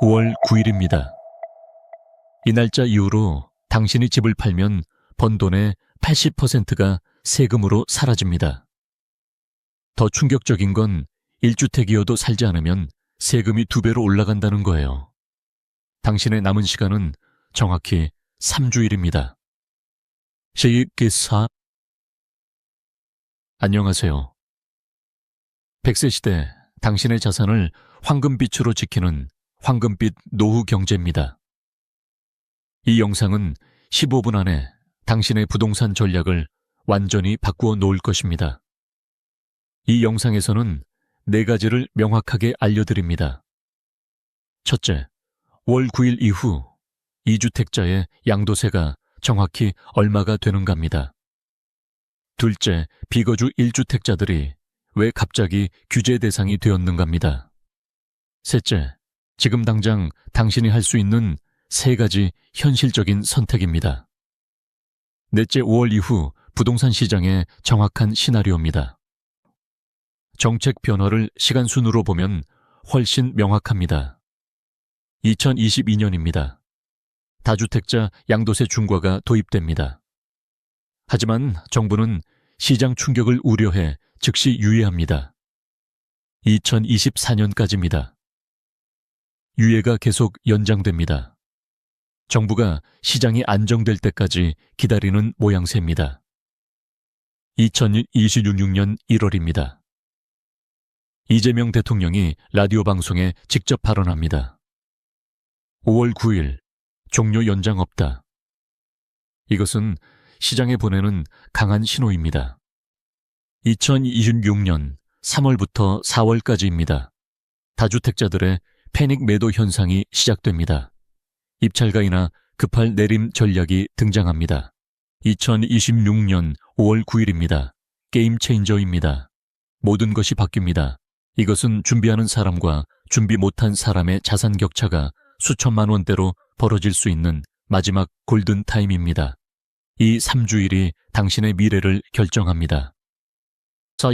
5월 9일입니다. 이 날짜 이후로 당신이 집을 팔면 번 돈의 80%가 세금으로 사라집니다. 더 충격적인 건 1주택이어도 살지 않으면 세금이 2배로 올라간다는 거예요. 당신의 남은 시간은 정확히 3주일입니다. 시기사 안녕하세요. 100세 시대 당신의 자산을 황금빛으로 지키는 황금빛 노후 경제입니다. 이 영상은 15분 안에 당신의 부동산 전략을 완전히 바꾸어 놓을 것입니다. 이 영상에서는 4가지를 명확하게 알려드립니다. 첫째, 월 9일 이후 2주택자의 양도세가 정확히 얼마가 되는가입니다. 둘째, 비거주 1주택자들이 왜 갑자기 규제 대상이 되었는가입니다. 셋째, 지금 당장 당신이 할 수 있는 3가지 현실적인 선택입니다. 넷째, 5월 이후 부동산 시장의 정확한 시나리오입니다. 정책 변화를 시간 순으로 보면 훨씬 명확합니다. 2022년입니다. 다주택자 양도세 중과가 도입됩니다. 하지만 정부는 시장 충격을 우려해 즉시 유예합니다. 2024년까지입니다. 유예가 계속 연장됩니다. 정부가 시장이 안정될 때까지 기다리는 모양새입니다. 2026년 1월입니다. 이재명 대통령이 라디오 방송에 직접 발언합니다. 5월 9일, 종료 연장 없다. 이것은 시장에 보내는 강한 신호입니다. 2026년 3월부터 4월까지입니다. 다주택자들의 패닉 매도 현상이 시작됩니다. 입찰가이나 급할 내림 전략이 등장합니다. 2026년 5월 9일입니다. 게임 체인저입니다. 모든 것이 바뀝니다. 이것은 준비하는 사람과 준비 못한 사람의 자산 격차가 수천만 원대로 벌어질 수 있는 마지막 골든타임입니다. 이 3주일이 당신의 미래를 결정합니다.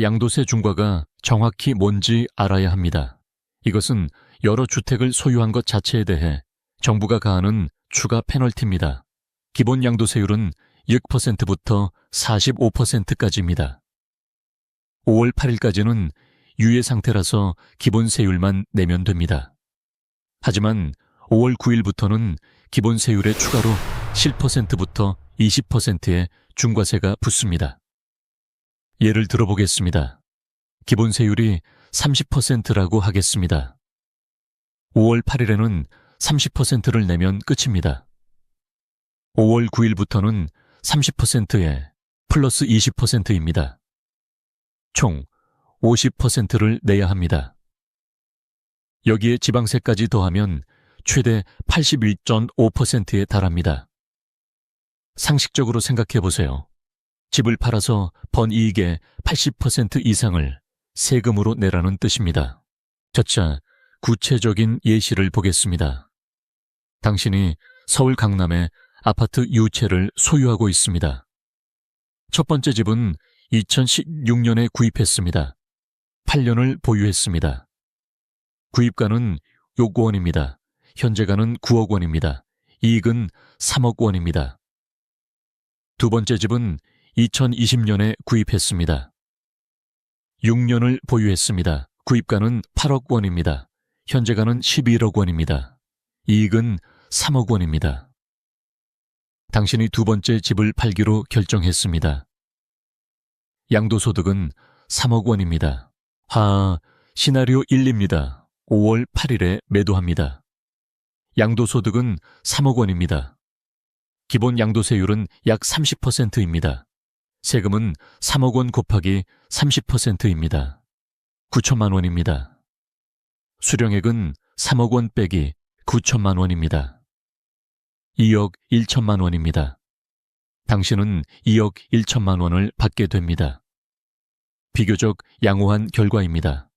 양도세 중과가 정확히 뭔지 알아야 합니다. 이것은 여러 주택을 소유한 것 자체에 대해 정부가 가하는 추가 페널티입니다. 기본 양도세율은 6%부터 45%까지입니다. 5월 8일까지는 유예 상태라서 기본 세율만 내면 됩니다. 하지만 5월 9일부터는 기본 세율에 추가로 7%부터 20%의 중과세가 붙습니다. 예를 들어보겠습니다. 기본 세율이 30%라고 하겠습니다. 5월 8일에는 30%를 내면 끝입니다. 5월 9일부터는 30%에 플러스 20%입니다. 총 50%를 내야 합니다. 여기에 지방세까지 더하면 최대 81.5%에 달합니다. 상식적으로 생각해 보세요. 집을 팔아서 번 이익의 80% 이상을 세금으로 내라는 뜻입니다. 저차 구체적인 예시를 보겠습니다. 당신이 서울 강남에 아파트 유채를 소유하고 있습니다. 첫 번째 집은 2016년에 구입했습니다. 8년을 보유했습니다. 구입가는 6억 원입니다. 현재가는 9억 원입니다. 이익은 3억 원입니다. 두 번째 집은 2020년에 구입했습니다. 6년을 보유했습니다. 구입가는 8억 원입니다. 현재가는 11억 원입니다. 이익은 3억 원입니다. 당신이 두 번째 집을 팔기로 결정했습니다. 양도소득은 3억 원입니다. 시나리오 1입니다. 5월 8일에 매도합니다. 양도소득은 3억 원입니다. 기본 양도세율은 약 30%입니다. 세금은 3억 원 곱하기 30%입니다. 9천만 원입니다. 수령액은 3억 원 빼기 9천만 원입니다. 2억 1천만 원입니다. 당신은 2억 1천만 원을 받게 됩니다. 비교적 양호한 결과입니다.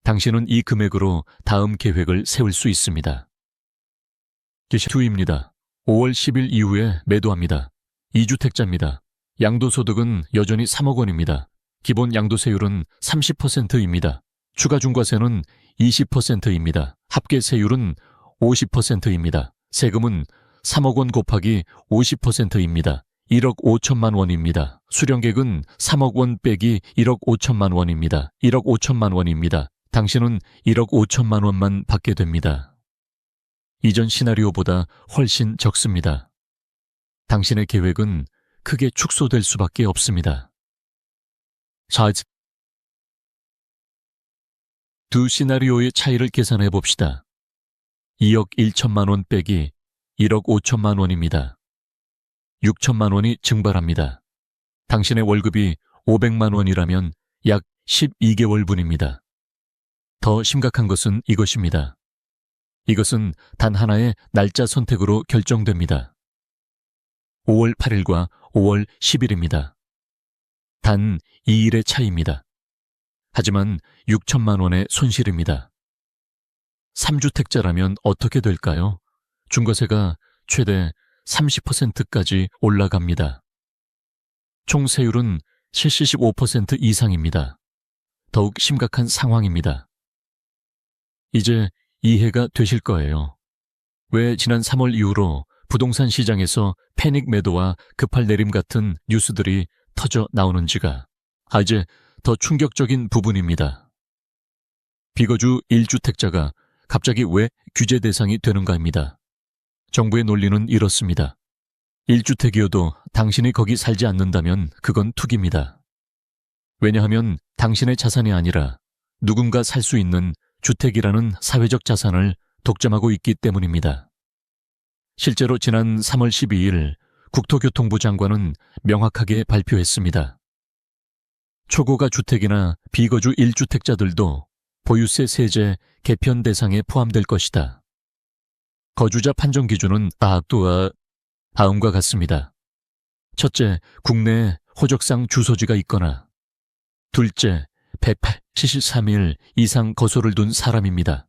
당신은 이 금액으로 다음 계획을 세울 수 있습니다. 2입니다. 5월 10일 이후에 매도합니다. 2주택자입니다. 양도소득은 여전히 3억 원입니다. 기본 양도세율은 30%입니다. 추가 중과세는 20%입니다. 합계세율은 50%입니다. 세금은 3억 원 곱하기 50%입니다. 1억 5천만 원입니다. 수령객은 3억 원 빼기 1억 5천만 원입니다. 1억 5천만 원입니다. 당신은 1억 5천만 원만 받게 됩니다. 이전 시나리오보다 훨씬 적습니다. 당신의 계획은 크게 축소될 수밖에 없습니다. 자, 두 시나리오의 차이를 계산해 봅시다. 2억 1천만 원 빼기 1억 5천만 원입니다. 6천만 원이 증발합니다. 당신의 월급이 500만 원이라면 약 12개월분입니다. 더 심각한 것은 이것입니다. 이것은 단 하나의 날짜 선택으로 결정됩니다. 5월 8일과 5월 10일입니다. 단 2일의 차이입니다. 하지만 6천만 원의 손실입니다. 3주택자라면 어떻게 될까요? 중과세가 최대 30%까지 올라갑니다. 총 세율은 75% 이상입니다. 더욱 심각한 상황입니다. 이제 이해가 되실 거예요. 왜 지난 3월 이후로 부동산 시장에서 패닉 매도와 급할 내림 같은 뉴스들이 터져 나오는지가 이제 더 충격적인 부분입니다. 비거주 1주택자가 갑자기 왜 규제 대상이 되는가입니다. 정부의 논리는 이렇습니다. 1주택이어도 당신이 거기 살지 않는다면 그건 투기입니다. 왜냐하면 당신의 자산이 아니라 누군가 살 수 있는 주택이라는 사회적 자산을 독점하고 있기 때문입니다. 실제로 지난 3월 12일 국토교통부 장관은 명확하게 발표했습니다. 초고가 주택이나 비거주 1주택자들도 보유세 세제 개편 대상에 포함될 것이다. 거주자 판정 기준은 다음과 같습니다. 첫째, 국내에 호적상 주소지가 있거나 둘째, 173일 이상 거소를 둔 사람입니다.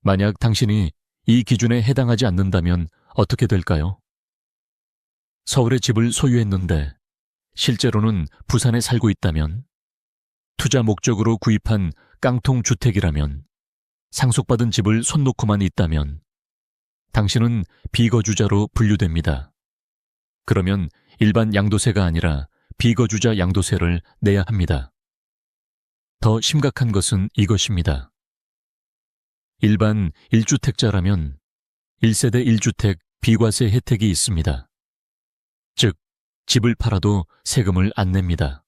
만약 당신이 이 기준에 해당하지 않는다면 어떻게 될까요? 서울에 집을 소유했는데 실제로는 부산에 살고 있다면, 투자 목적으로 구입한 깡통 주택이라면, 상속받은 집을 손 놓고만 있다면 당신은 비거주자로 분류됩니다. 그러면 일반 양도세가 아니라 비거주자 양도세를 내야 합니다. 더 심각한 것은 이것입니다. 일반 1주택자라면 1세대 1주택 비과세 혜택이 있습니다. 즉, 집을 팔아도 세금을 안 냅니다.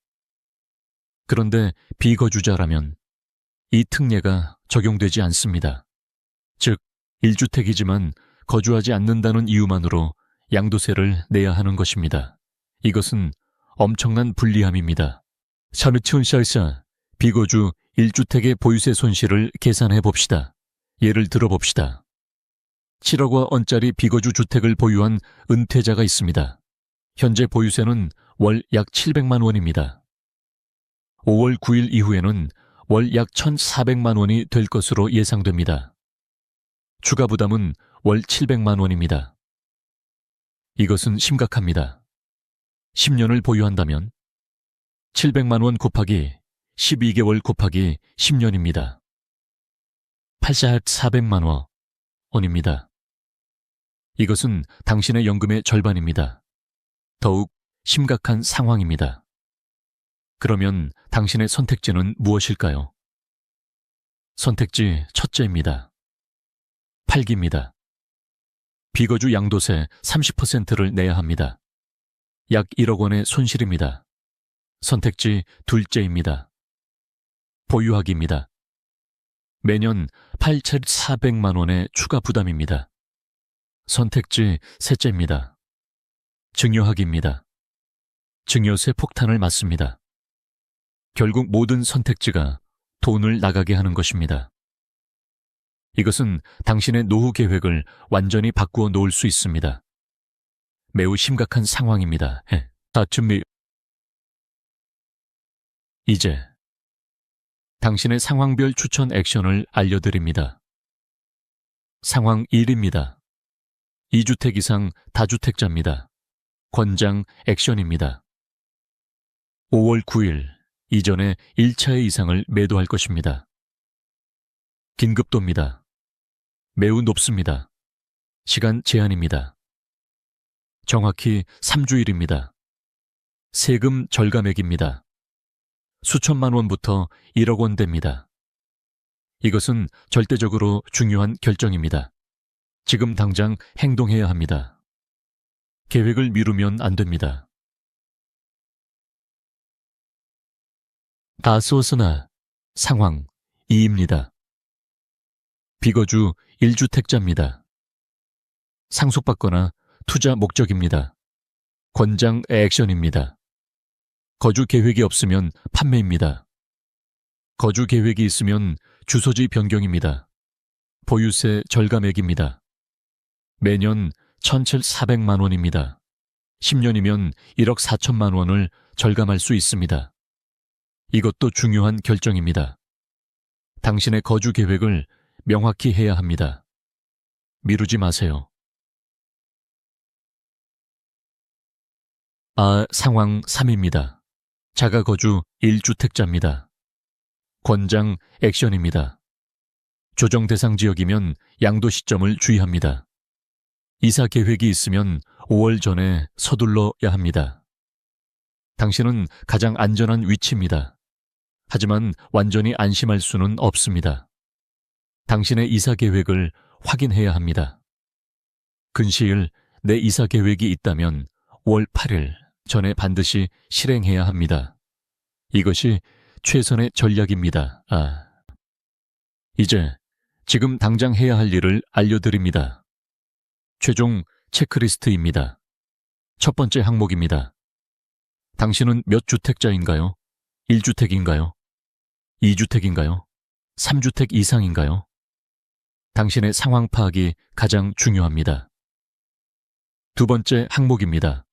그런데 비거주자라면 이 특례가 적용되지 않습니다. 즉, 1주택이지만 거주하지 않는다는 이유만으로 양도세를 내야 하는 것입니다. 이것은 엄청난 불리함입니다. 차미춘샤이사 비거주 1주택의 보유세 손실을 계산해 봅시다. 예를 들어 봅시다. 7억 원짜리 비거주 주택을 보유한 은퇴자가 있습니다. 현재 보유세는 월 약 700만 원입니다. 5월 9일 이후에는 월 약 1,400만 원이 될 것으로 예상됩니다. 추가 부담은 월 700만 원입니다. 이것은 심각합니다. 10년을 보유한다면 700만 원 곱하기 12개월 곱하기 10년입니다. 400만 원입니다. 이것은 당신의 연금의 절반입니다. 더욱 심각한 상황입니다. 그러면 당신의 선택지는 무엇일까요? 선택지 첫째입니다. 팔기입니다. 비거주 양도세 30%를 내야 합니다. 약 1억 원의 손실입니다. 선택지 둘째입니다. 보유하기입니다. 매년 8,400만 원의 추가 부담입니다. 선택지 셋째입니다. 증여하기입니다. 증여세 폭탄을 맞습니다. 결국 모든 선택지가 돈을 나가게 하는 것입니다. 이것은 당신의 노후 계획을 완전히 바꾸어 놓을 수 있습니다. 매우 심각한 상황입니다. 이제 당신의 상황별 추천 액션을 알려드립니다. 상황 1입니다. 2주택 이상 다주택자입니다. 권장 액션입니다. 5월 9일 이전에 1차의 이상을 매도할 것입니다. 긴급도입니다. 매우 높습니다. 시간 제한입니다. 정확히 3주일입니다. 세금 절감액입니다. 수천만 원부터 1억 원대입니다. 이것은 절대적으로 중요한 결정입니다. 지금 당장 행동해야 합니다. 계획을 미루면 안 됩니다. 다소스나 상황 2입니다. 비거주 1주택자입니다. 상속받거나 투자 목적입니다. 권장 액션입니다. 거주 계획이 없으면 판매입니다. 거주 계획이 있으면 주소지 변경입니다. 보유세 절감액입니다. 매년 1,400만 원입니다. 10년이면 1억 4천만 원을 절감할 수 있습니다. 이것도 중요한 결정입니다. 당신의 거주 계획을 명확히 해야 합니다. 미루지 마세요. 상황 3입니다. 자가거주 1주택자입니다. 권장 액션입니다. 조정 대상 지역이면 양도 시점을 주의합니다. 이사 계획이 있으면 5월 전에 서둘러야 합니다. 당신은 가장 안전한 위치입니다. 하지만 완전히 안심할 수는 없습니다. 당신의 이사 계획을 확인해야 합니다. 근시일 내 이사 계획이 있다면 5월 8일 전에 반드시 실행해야 합니다. 이것이 최선의 전략입니다. 이제 지금 당장 해야 할 일을 알려드립니다. 최종 체크리스트입니다. 첫 번째 항목입니다. 당신은 몇 주택자인가요? 1주택인가요? 2주택인가요? 3주택 이상인가요? 당신의 상황 파악이 가장 중요합니다. 두 번째 항목입니다.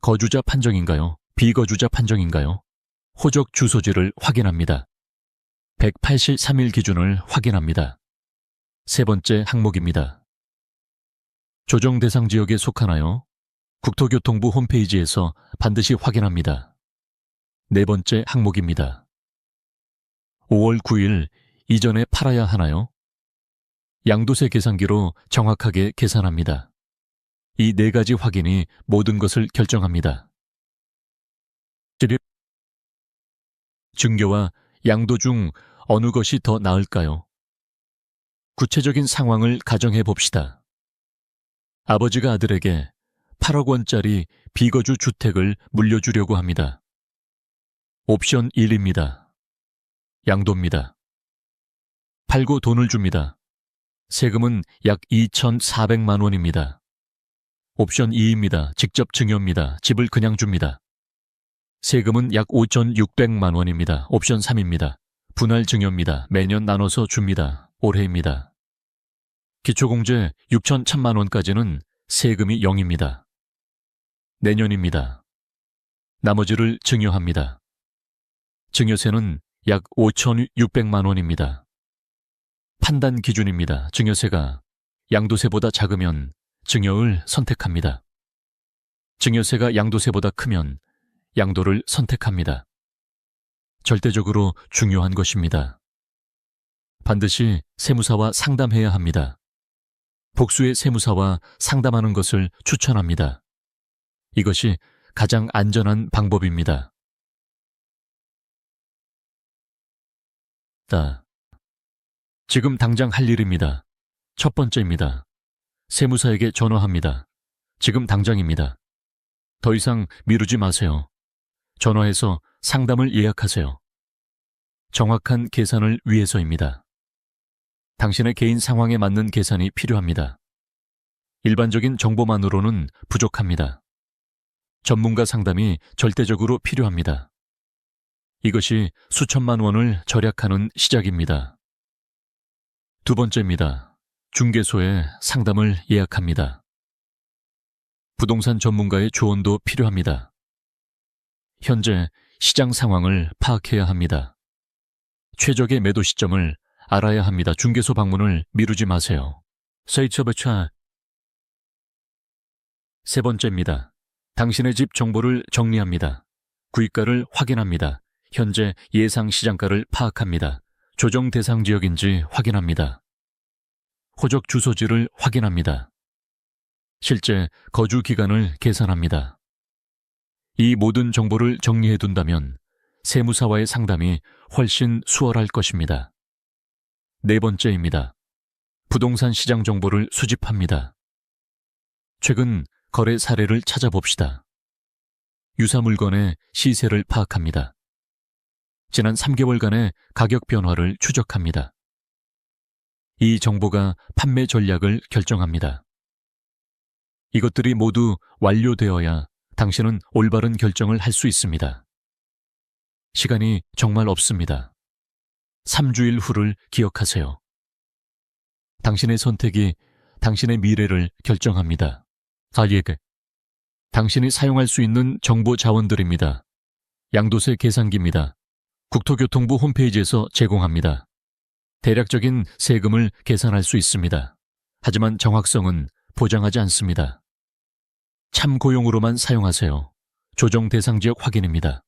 거주자 판정인가요? 비거주자 판정인가요? 호적 주소지를 확인합니다. 183일 기준을 확인합니다. 세 번째 항목입니다. 조정 대상 지역에 속하나요? 국토교통부 홈페이지에서 반드시 확인합니다. 네 번째 항목입니다. 5월 9일 이전에 팔아야 하나요? 양도세 계산기로 정확하게 계산합니다. 이 네 가지 확인이 모든 것을 결정합니다. 증여와 양도 중 어느 것이 더 나을까요? 구체적인 상황을 가정해 봅시다. 아버지가 아들에게 8억 원짜리 비거주 주택을 물려주려고 합니다. 옵션 1입니다. 양도입니다. 팔고 돈을 줍니다. 세금은 약 2,400만 원입니다. 옵션 2입니다. 직접 증여입니다. 집을 그냥 줍니다. 세금은 약 5,600만 원입니다. 옵션 3입니다. 분할 증여입니다. 매년 나눠서 줍니다. 올해입니다. 기초공제 6,100만 원까지는 세금이 0입니다. 내년입니다. 나머지를 증여합니다. 증여세는 약 5,600만 원입니다. 판단 기준입니다. 증여세가 양도세보다 작으면 증여를 선택합니다. 증여세가 양도세보다 크면 양도를 선택합니다. 절대적으로 중요한 것입니다. 반드시 세무사와 상담해야 합니다. 복수의 세무사와 상담하는 것을 추천합니다. 이것이 가장 안전한 방법입니다. 지금 당장 할 일입니다. 첫 번째입니다. 세무사에게 전화합니다. 지금 당장입니다. 더 이상 미루지 마세요. 전화해서 상담을 예약하세요. 정확한 계산을 위해서입니다. 당신의 개인 상황에 맞는 계산이 필요합니다. 일반적인 정보만으로는 부족합니다. 전문가 상담이 절대적으로 필요합니다. 이것이 수천만 원을 절약하는 시작입니다. 두 번째입니다. 중개소에 상담을 예약합니다. 부동산 전문가의 조언도 필요합니다. 현재 시장 상황을 파악해야 합니다. 최적의 매도 시점을 알아야 합니다. 중개소 방문을 미루지 마세요. 세 번째입니다. 당신의 집 정보를 정리합니다. 구입가를 확인합니다. 현재 예상 시장가를 파악합니다. 조정 대상 지역인지 확인합니다. 호적 주소지를 확인합니다. 실제 거주 기간을 계산합니다. 이 모든 정보를 정리해둔다면 세무사와의 상담이 훨씬 수월할 것입니다. 네 번째입니다. 부동산 시장 정보를 수집합니다. 최근 거래 사례를 찾아봅시다. 유사 물건의 시세를 파악합니다. 지난 3개월간의 가격 변화를 추적합니다. 이 정보가 판매 전략을 결정합니다. 이것들이 모두 완료되어야 당신은 올바른 결정을 할 수 있습니다. 시간이 정말 없습니다. 3주일 후를 기억하세요. 당신의 선택이 당신의 미래를 결정합니다. 달리에게 당신이 사용할 수 있는 정보 자원들입니다. 양도세 계산기입니다. 국토교통부 홈페이지에서 제공합니다. 대략적인 세금을 계산할 수 있습니다. 하지만 정확성은 보장하지 않습니다. 참고용으로만 사용하세요. 조정 대상 지역 확인입니다.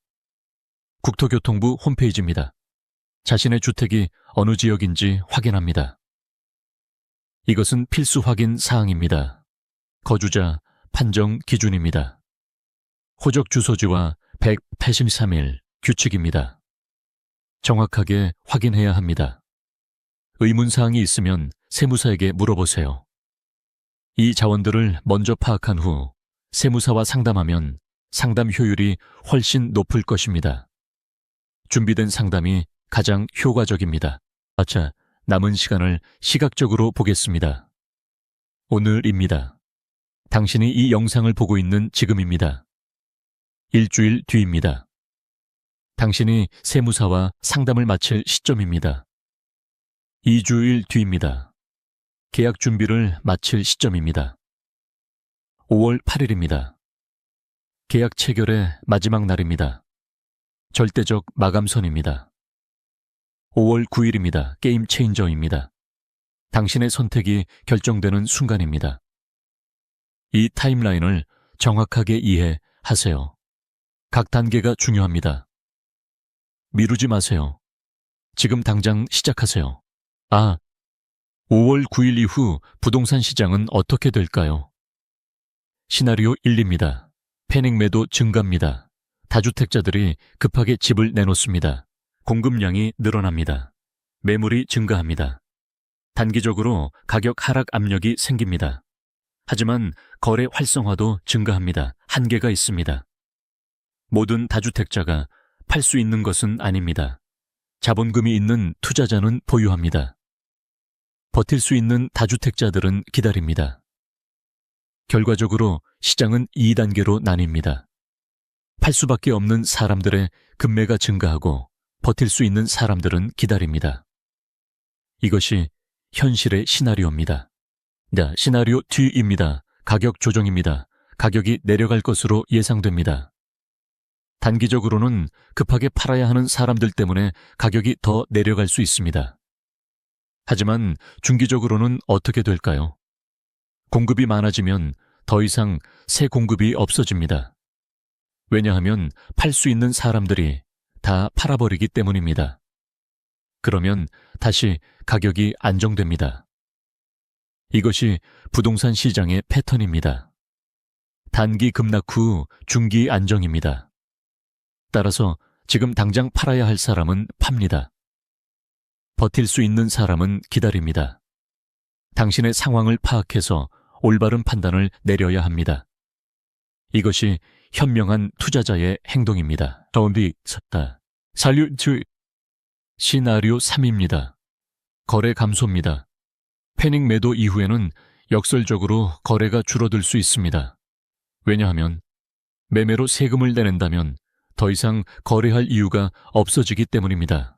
국토교통부 홈페이지입니다. 자신의 주택이 어느 지역인지 확인합니다. 이것은 필수 확인 사항입니다. 거주자 판정 기준입니다. 호적 주소지와 183일 규칙입니다. 정확하게 확인해야 합니다. 의문사항이 있으면 세무사에게 물어보세요. 이 자원들을 먼저 파악한 후 세무사와 상담하면 상담 효율이 훨씬 높을 것입니다. 준비된 상담이 가장 효과적입니다. 자, 남은 시간을 시각적으로 보겠습니다. 오늘입니다. 당신이 이 영상을 보고 있는 지금입니다. 일주일 뒤입니다. 당신이 세무사와 상담을 마칠 시점입니다. 2주일 뒤입니다. 계약 준비를 마칠 시점입니다. 5월 8일입니다. 계약 체결의 마지막 날입니다. 절대적 마감선입니다. 5월 9일입니다. 게임 체인저입니다. 당신의 선택이 결정되는 순간입니다. 이 타임라인을 정확하게 이해하세요. 각 단계가 중요합니다. 미루지 마세요. 지금 당장 시작하세요. 5월 9일 이후 부동산 시장은 어떻게 될까요? 시나리오 1입니다. 패닉 매도 증가입니다. 다주택자들이 급하게 집을 내놓습니다. 공급량이 늘어납니다. 매물이 증가합니다. 단기적으로 가격 하락 압력이 생깁니다. 하지만 거래 활성화도 증가합니다. 한계가 있습니다. 모든 다주택자가 팔 수 있는 것은 아닙니다. 자본금이 있는 투자자는 보유합니다. 버틸 수 있는 다주택자들은 기다립니다. 결과적으로 시장은 2단계로 나뉩니다. 팔 수밖에 없는 사람들의 급매가 증가하고 버틸 수 있는 사람들은 기다립니다. 이것이 현실의 시나리오입니다. 시나리오 D입니다. 가격 조정입니다. 가격이 내려갈 것으로 예상됩니다. 단기적으로는 급하게 팔아야 하는 사람들 때문에 가격이 더 내려갈 수 있습니다. 하지만 중기적으로는 어떻게 될까요? 공급이 많아지면 더 이상 새 공급이 없어집니다. 왜냐하면 팔 수 있는 사람들이 다 팔아버리기 때문입니다. 그러면 다시 가격이 안정됩니다. 이것이 부동산 시장의 패턴입니다. 단기 급락 후 중기 안정입니다. 따라서 지금 당장 팔아야 할 사람은 팝니다. 버틸 수 있는 사람은 기다립니다. 당신의 상황을 파악해서 올바른 판단을 내려야 합니다. 이것이 현명한 투자자의 행동입니다. 시나리오 3입니다. 거래 감소입니다. 패닉 매도 이후에는 역설적으로 거래가 줄어들 수 있습니다. 왜냐하면 매매로 세금을 내낸다면 더 이상 거래할 이유가 없어지기 때문입니다.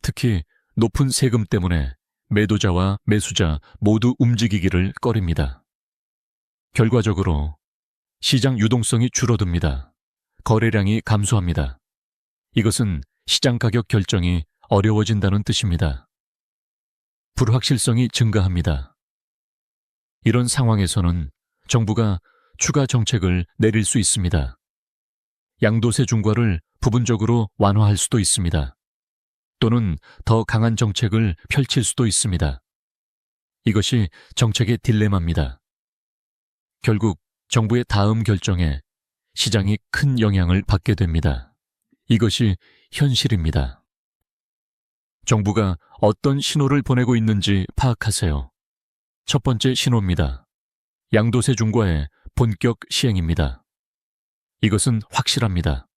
특히 높은 세금 때문에 매도자와 매수자 모두 움직이기를 꺼립니다. 결과적으로 시장 유동성이 줄어듭니다. 거래량이 감소합니다. 이것은 시장 가격 결정이 어려워진다는 뜻입니다. 불확실성이 증가합니다. 이런 상황에서는 정부가 추가 정책을 내릴 수 있습니다. 양도세 중과를 부분적으로 완화할 수도 있습니다. 또는 더 강한 정책을 펼칠 수도 있습니다. 이것이 정책의 딜레마입니다. 결국 정부의 다음 결정에 시장이 큰 영향을 받게 됩니다. 이것이 현실입니다. 정부가 어떤 신호를 보내고 있는지 파악하세요. 첫 번째 신호입니다. 양도세 중과의 본격 시행입니다. 이것은 확실합니다.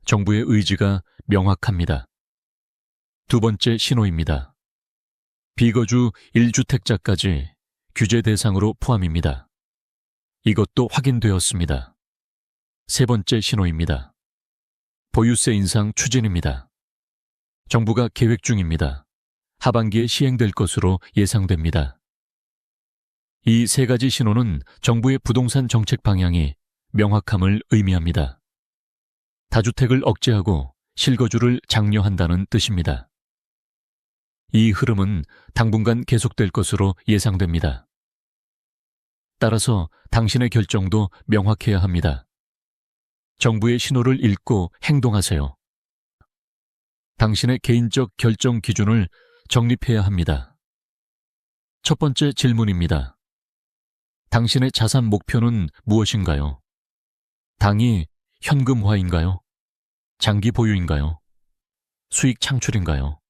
정부의 의지가 명확합니다. 두 번째 신호입니다. 비거주 1주택자까지 규제 대상으로 포함입니다. 이것도 확인되었습니다. 세 번째 신호입니다. 보유세 인상 추진입니다. 정부가 계획 중입니다. 하반기에 시행될 것으로 예상됩니다. 이 세 가지 신호는 정부의 부동산 정책 방향이 명확함을 의미합니다. 다주택을 억제하고 실거주를 장려한다는 뜻입니다. 이 흐름은 당분간 계속될 것으로 예상됩니다. 따라서 당신의 결정도 명확해야 합니다. 정부의 신호를 읽고 행동하세요. 당신의 개인적 결정 기준을 정립해야 합니다. 첫 번째 질문입니다. 당신의 자산 목표는 무엇인가요? 당이 현금화인가요? 장기 보유인가요? 수익 창출인가요?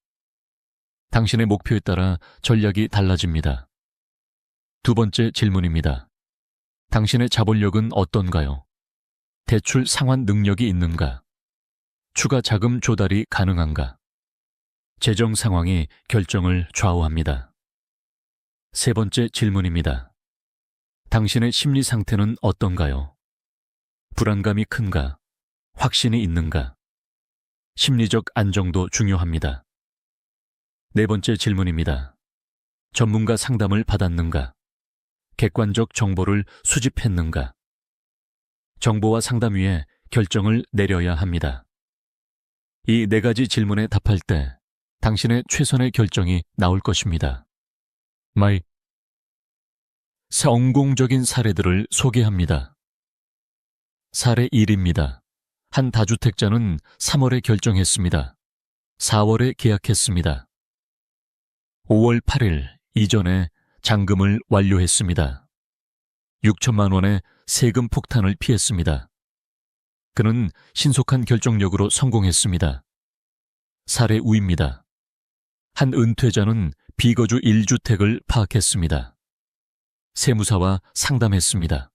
당신의 목표에 따라 전략이 달라집니다. 두 번째 질문입니다. 당신의 자본력은 어떤가요? 대출 상환 능력이 있는가? 추가 자금 조달이 가능한가? 재정 상황이 결정을 좌우합니다. 세 번째 질문입니다. 당신의 심리 상태는 어떤가요? 불안감이 큰가? 확신이 있는가? 심리적 안정도 중요합니다. 네 번째 질문입니다. 전문가 상담을 받았는가? 객관적 정보를 수집했는가? 정보와 상담 위에 결정을 내려야 합니다. 이 네 가지 질문에 답할 때 당신의 최선의 결정이 나올 것입니다. 성공적인 사례들을 소개합니다. 사례 1입니다. 한 다주택자는 3월에 결정했습니다. 4월에 계약했습니다. 5월 8일 이전에 잔금을 완료했습니다. 6천만 원의 세금 폭탄을 피했습니다. 그는 신속한 결정력으로 성공했습니다. 사례 우입니다. 한 은퇴자는 비거주 1주택을 파악했습니다. 세무사와 상담했습니다.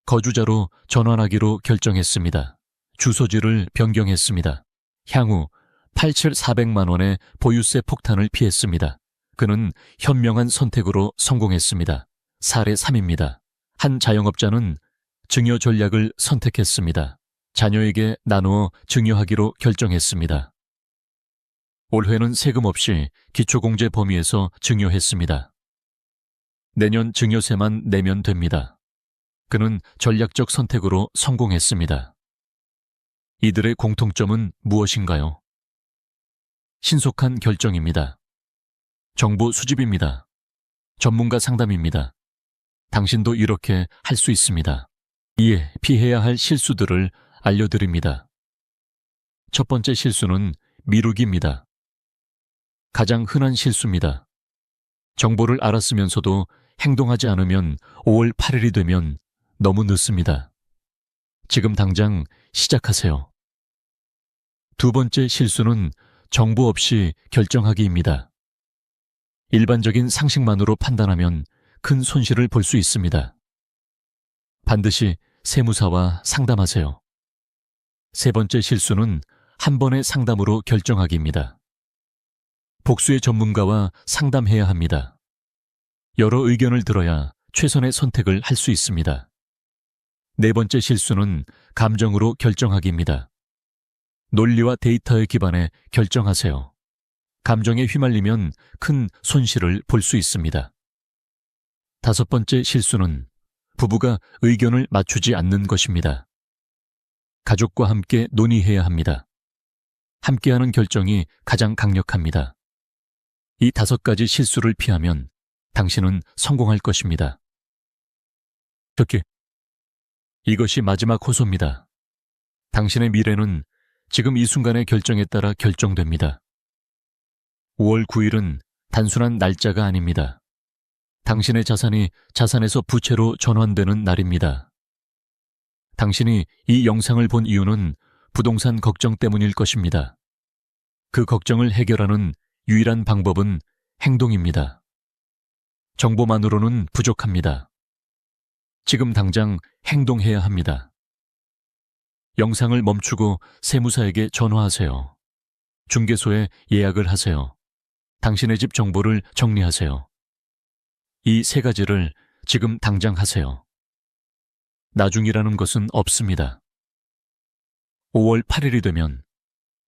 거주자로 전환하기로 결정했습니다. 주소지를 변경했습니다. 향후 8,400만 원의 보유세 폭탄을 피했습니다. 그는 현명한 선택으로 성공했습니다. 사례 3입니다. 한 자영업자는 증여 전략을 선택했습니다. 자녀에게 나누어 증여하기로 결정했습니다. 올해는 세금 없이 기초공제 범위에서 증여했습니다. 내년 증여세만 내면 됩니다. 그는 전략적 선택으로 성공했습니다. 이들의 공통점은 무엇인가요? 신속한 결정입니다. 정보 수집입니다. 전문가 상담입니다. 당신도 이렇게 할 수 있습니다. 이에 피해야 할 실수들을 알려드립니다. 첫 번째 실수는 미루기입니다. 가장 흔한 실수입니다. 정보를 알았으면서도 행동하지 않으면 5월 8일이 되면 너무 늦습니다. 지금 당장 시작하세요. 두 번째 실수는 정보 없이 결정하기입니다. 일반적인 상식만으로 판단하면 큰 손실을 볼 수 있습니다. 반드시 세무사와 상담하세요. 세 번째 실수는 한 번의 상담으로 결정하기입니다. 복수의 전문가와 상담해야 합니다. 여러 의견을 들어야 최선의 선택을 할 수 있습니다. 네 번째 실수는 감정으로 결정하기입니다. 논리와 데이터에 기반해 결정하세요. 감정에 휘말리면 큰 손실을 볼 수 있습니다. 다섯 번째 실수는 부부가 의견을 맞추지 않는 것입니다. 가족과 함께 논의해야 합니다. 함께하는 결정이 가장 강력합니다. 이 5가지 실수를 피하면 당신은 성공할 것입니다. 특히 이것이 마지막 호소입니다. 당신의 미래는 지금 이 순간의 결정에 따라 결정됩니다. 5월 9일은 단순한 날짜가 아닙니다. 당신의 자산이 자산에서 부채로 전환되는 날입니다. 당신이 이 영상을 본 이유는 부동산 걱정 때문일 것입니다. 그 걱정을 해결하는 유일한 방법은 행동입니다. 정보만으로는 부족합니다. 지금 당장 행동해야 합니다. 영상을 멈추고 세무사에게 전화하세요. 중개소에 예약을 하세요. 당신의 집 정보를 정리하세요. 이 세 가지를 지금 당장 하세요. 나중이라는 것은 없습니다. 5월 8일이 되면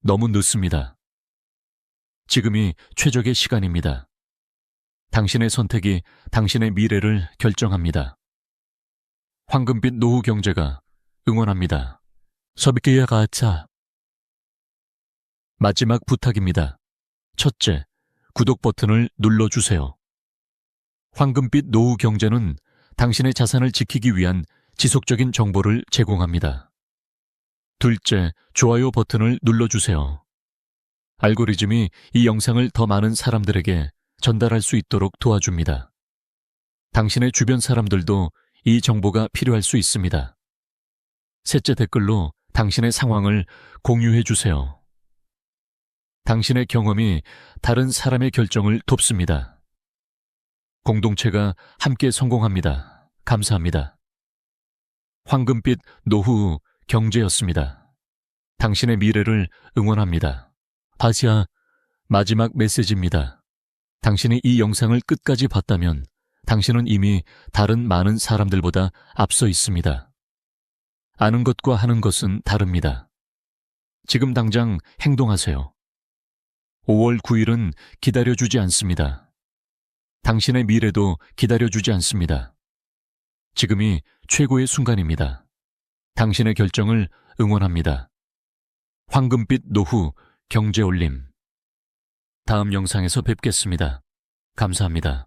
너무 늦습니다. 지금이 최적의 시간입니다. 당신의 선택이 당신의 미래를 결정합니다. 황금빛 노후 경제가 응원합니다. 서비키야 가차. 마지막 부탁입니다. 첫째, 구독 버튼을 눌러주세요. 황금빛 노후 경제는 당신의 자산을 지키기 위한 지속적인 정보를 제공합니다. 둘째, 좋아요 버튼을 눌러주세요. 알고리즘이 이 영상을 더 많은 사람들에게 전달할 수 있도록 도와줍니다. 당신의 주변 사람들도 이 정보가 필요할 수 있습니다. 셋째, 댓글로 당신의 상황을 공유해 주세요. 당신의 경험이 다른 사람의 결정을 돕습니다. 공동체가 함께 성공합니다. 감사합니다. 황금빛 노후 경제였습니다. 당신의 미래를 응원합니다. 다시야 마지막 메시지입니다. 당신이 이 영상을 끝까지 봤다면 당신은 이미 다른 많은 사람들보다 앞서 있습니다. 아는 것과 하는 것은 다릅니다. 지금 당장 행동하세요. 5월 9일은 기다려주지 않습니다. 당신의 미래도 기다려주지 않습니다. 지금이 최고의 순간입니다. 당신의 결정을 응원합니다. 황금빛 노후 경제올림. 다음 영상에서 뵙겠습니다. 감사합니다.